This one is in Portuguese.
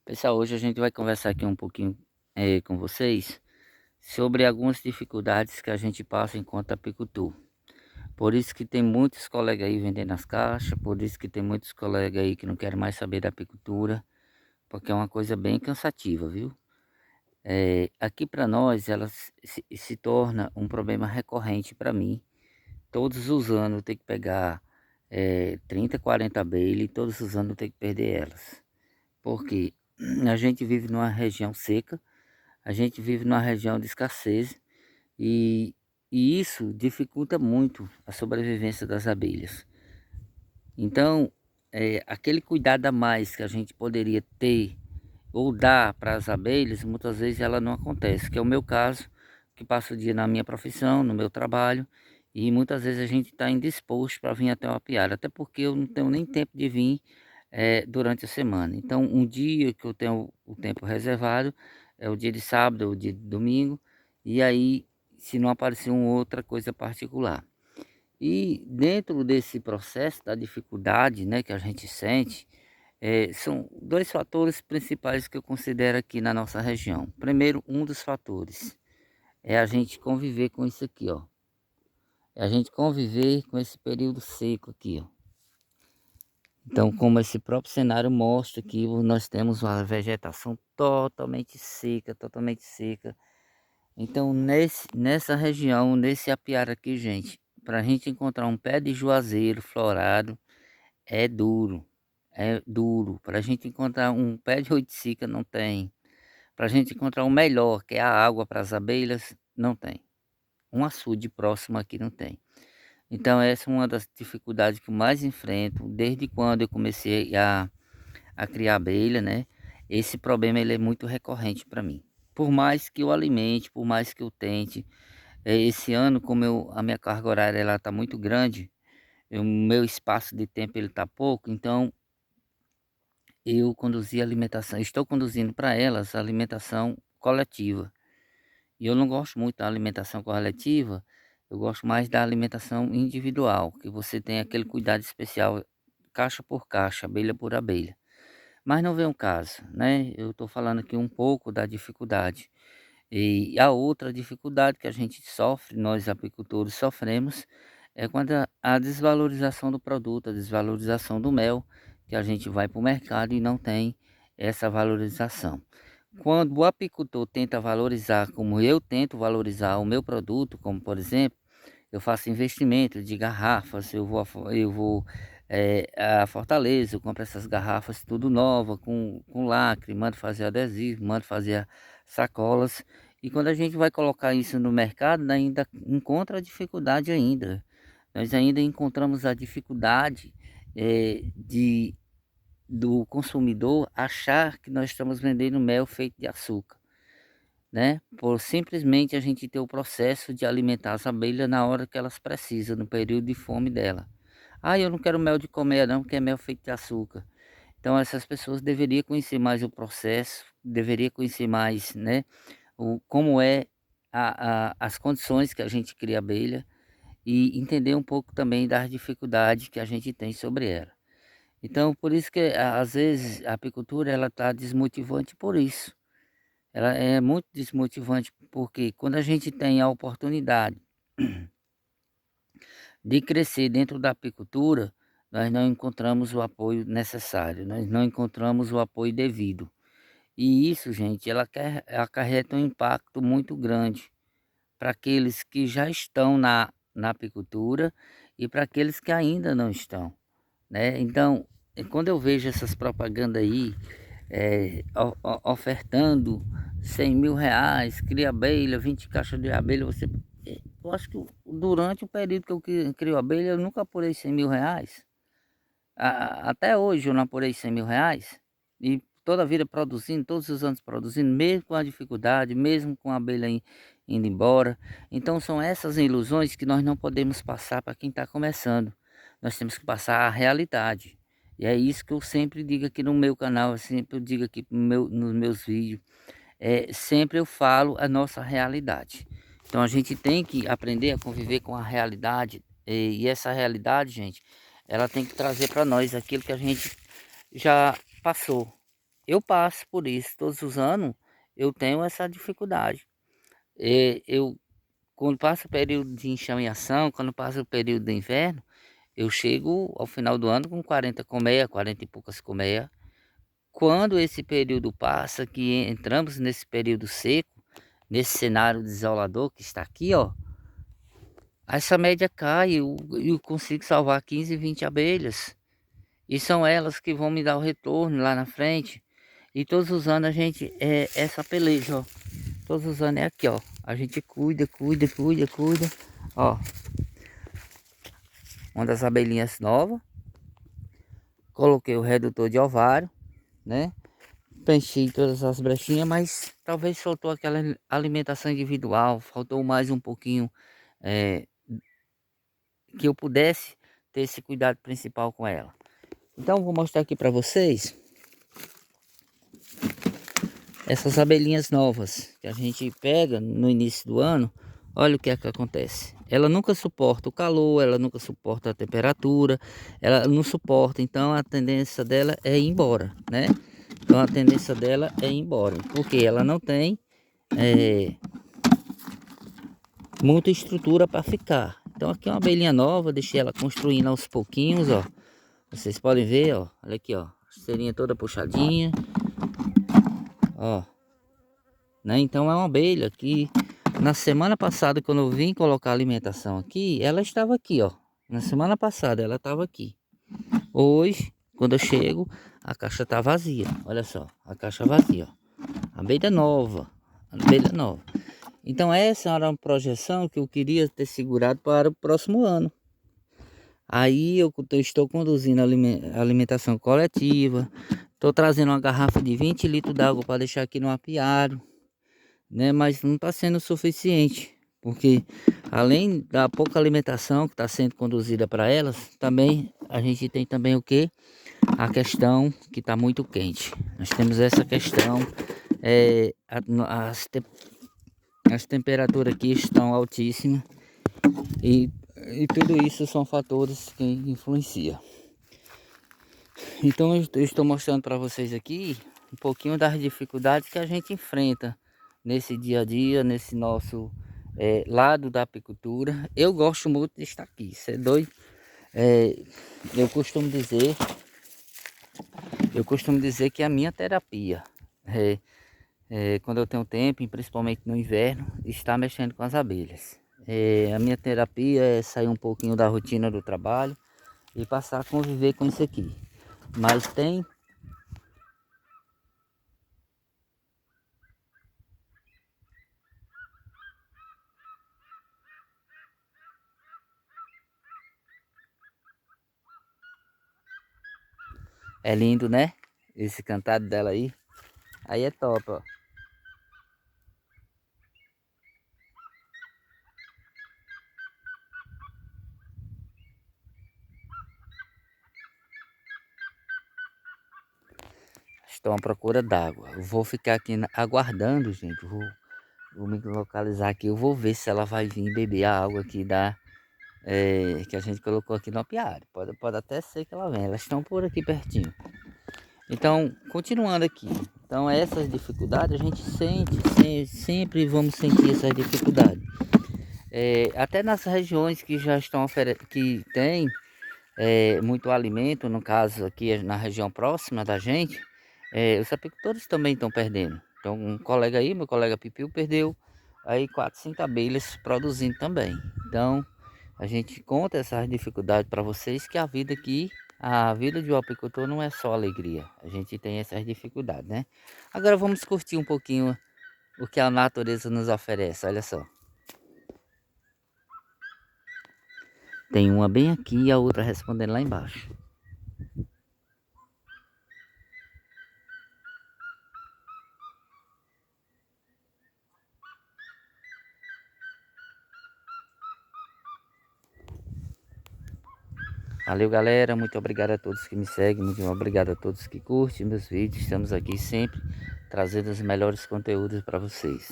Pessoal, hoje a gente vai conversar aqui um pouquinho com vocês sobre algumas dificuldades que a gente passa enquanto apicultor. Por isso que tem muitos colegas aí vendendo as caixas, por isso que tem muitos colegas aí que não querem mais saber da apicultura, porque é uma coisa bem cansativa, viu? Aqui para nós ela se torna um problema recorrente para mim. Todos os anos eu tenho que pegar 30, 40 abelhas e todos os anos eu tenho que perder elas. Porque a gente vive numa região seca. A gente vive numa região de escassez e, e isso dificulta muito a sobrevivência das abelhas. Então, aquele cuidado a mais que a gente poderia ter ou dar para as abelhas, muitas vezes ela não acontece, que é o meu caso, que passo o dia na minha profissão, no meu trabalho, e muitas vezes a gente está indisposto para vir até uma piara, até porque eu não tenho nem tempo de vir durante a semana. Então, um dia que eu tenho o tempo reservado é o dia de sábado ou o dia de domingo, e aí, se não aparecer uma outra coisa particular. E dentro desse processo da dificuldade, né, que a gente sente, são dois fatores principais que eu considero aqui na nossa região. Primeiro, um dos fatores é a gente conviver com isso aqui, ó. É a gente conviver com esse período seco aqui, ó. Então, como esse próprio cenário mostra que nós temos uma vegetação totalmente seca, totalmente seca. Então, nessa região, nesse apiário aqui, gente, para a gente encontrar um pé de juazeiro florado, é duro. É duro. Para a gente encontrar um pé de oiticica, não tem. Para a gente encontrar o melhor, que é a água para as abelhas, não tem. Um açude próximo aqui não tem. Então, essa é uma das dificuldades que eu mais enfrento desde quando eu comecei a criar abelha, né? Esse problema ele é muito recorrente para mim. Por mais que eu alimente, por mais que eu tente, esse ano como a minha carga horária ela está muito grande, o meu espaço de tempo ele está pouco, então eu conduzi a alimentação, estou conduzindo para elas a alimentação coletiva. E eu não gosto muito da alimentação coletiva, eu gosto mais da alimentação individual, que você tem aquele cuidado especial, caixa por caixa, abelha por abelha. Mas não vem um caso, né? Eu estou falando aqui um pouco da dificuldade. E a outra dificuldade que a gente sofre, nós apicultores sofremos, é quando a desvalorização do produto, a desvalorização do mel, que a gente vai para o mercado e não tem essa valorização. Quando o apicultor tenta valorizar, como eu tento valorizar o meu produto, como por exemplo, eu faço investimento de garrafas, eu vou a Fortaleza, eu compro essas garrafas tudo nova, com lacre, mando fazer adesivo, mando fazer sacolas. E quando a gente vai colocar isso no mercado, ainda encontra dificuldade ainda. Nós ainda encontramos a dificuldade de do consumidor achar que nós estamos vendendo mel feito de açúcar, né? Por simplesmente a gente ter o processo de alimentar as abelhas na hora que elas precisam, no período de fome dela. Ah, eu não quero mel de colmeia não, porque é mel feito de açúcar. Então essas pessoas deveriam conhecer mais o processo, deveriam conhecer mais, né, como é as condições que a gente cria abelha e entender um pouco também das dificuldades que a gente tem sobre ela. Então por isso que às vezes a apicultura ela está desmotivante por isso. Ela é muito desmotivante, porque quando a gente tem a oportunidade de crescer dentro da apicultura, nós não encontramos o apoio necessário, nós não encontramos o apoio devido. E isso, gente, ela acarreta um impacto muito grande para aqueles que já estão na apicultura e para aqueles que ainda não estão, né? Então, quando eu vejo essas propagandas aí, ofertando 100 mil reais, cria abelha, 20 caixas de abelha, eu acho que durante o período que eu crio abelha, eu nunca apurei 100 mil reais. Até hoje eu não apurei 100 mil reais. E toda a vida produzindo, todos os anos produzindo, mesmo com a dificuldade, mesmo com a abelha indo embora. Então são essas ilusões que nós não podemos passar para quem está começando. Nós temos que passar a realidade. E é isso que eu sempre digo aqui no meu canal, eu sempre digo aqui nos meus vídeos. Sempre eu falo a nossa realidade. Então a gente tem que aprender a conviver com a realidade. E essa realidade, gente, ela tem que trazer para nós aquilo que a gente já passou. eu passo por isso todos os anos, eu tenho essa dificuldade. Eu, quando passa o período de enxameação, quando passa o período do inverno, eu chego ao final do ano com 40 colmeias, 40 e poucas colmeias. Quando esse período passa, que entramos nesse período seco, nesse cenário desolador que está aqui, ó, essa média cai, eu consigo salvar 15, 20 abelhas. E são elas que vão me dar o retorno lá na frente. E todos os anos a gente, essa peleja, ó, todos os anos é aqui, ó. A gente cuida, cuida, cuida, cuida. Ó, uma das abelhinhas novas. Coloquei o redutor de ovário, né? Preenchi todas as brechinhas, mas talvez faltou aquela alimentação individual, faltou mais um pouquinho, que eu pudesse ter esse cuidado principal com ela. Então vou mostrar aqui para vocês essas abelhinhas novas que a gente pega no início do ano. Olha o que é que acontece. Ela nunca suporta o calor, ela nunca suporta a temperatura, ela não suporta, então a tendência dela é ir embora, né? Então a tendência dela é ir embora, porque ela não tem muita estrutura para ficar. Então aqui é uma abelhinha nova, deixei ela construindo aos pouquinhos, ó. Vocês podem ver, ó, olha aqui, ó, esteirinha toda puxadinha, ó, né? Então é uma abelha que na semana passada, quando eu vim colocar a alimentação aqui, ela estava aqui, ó. Na semana passada ela estava aqui. Hoje, quando eu chego, a caixa tá vazia. Olha só, a caixa vazia, ó. Abelha nova, abelha nova. Então essa era uma projeção que eu queria ter segurado para o próximo ano. Aí eu estou conduzindo a alimentação coletiva. Estou trazendo uma garrafa de 20 litros d'água para deixar aqui no apiário, né? Mas não está sendo suficiente, porque além da pouca alimentação que está sendo conduzida para elas, também a gente tem também o que? A questão que está muito quente. Nós temos essa questão, as temperaturas aqui estão altíssimas e tudo isso são fatores que influenciam. Então eu estou mostrando para vocês aqui um pouquinho das dificuldades que a gente enfrenta nesse dia a dia, nesse nosso lado da apicultura. Eu gosto muito de estar aqui, isso é doido. Eu costumo dizer que é a minha terapia, quando eu tenho tempo, e principalmente no inverno, está mexendo com as abelhas. A minha terapia é sair um pouquinho da rotina do trabalho e passar a conviver com isso aqui. Mas tem é lindo, né? Esse cantado dela aí. Aí é top, ó. Estão à procura d'água. Eu vou ficar aqui aguardando, gente. Vou me localizar aqui. Eu vou ver se ela vai vir beber a água aqui que a gente colocou aqui no apiário. Pode até ser que ela venha. Elas estão por aqui pertinho. Então, continuando aqui. Então, essas dificuldades a gente sente, sempre vamos sentir essas dificuldades. Até nas regiões que já estão que tem muito alimento, no caso aqui na região próxima da gente, os apicultores também estão perdendo. Então um colega aí, meu colega Pipiu, perdeu aí 4, 5 abelhas produzindo também. Então a gente conta essas dificuldades para vocês, que a vida de um apicultor não é só alegria. A gente tem essas dificuldades, né? Agora vamos curtir um pouquinho o que a natureza nos oferece, olha só. Tem uma bem aqui e a outra respondendo lá embaixo. Valeu, galera, muito obrigado a todos que me seguem, muito obrigado a todos que curtem meus vídeos. Estamos aqui sempre trazendo os melhores conteúdos para vocês.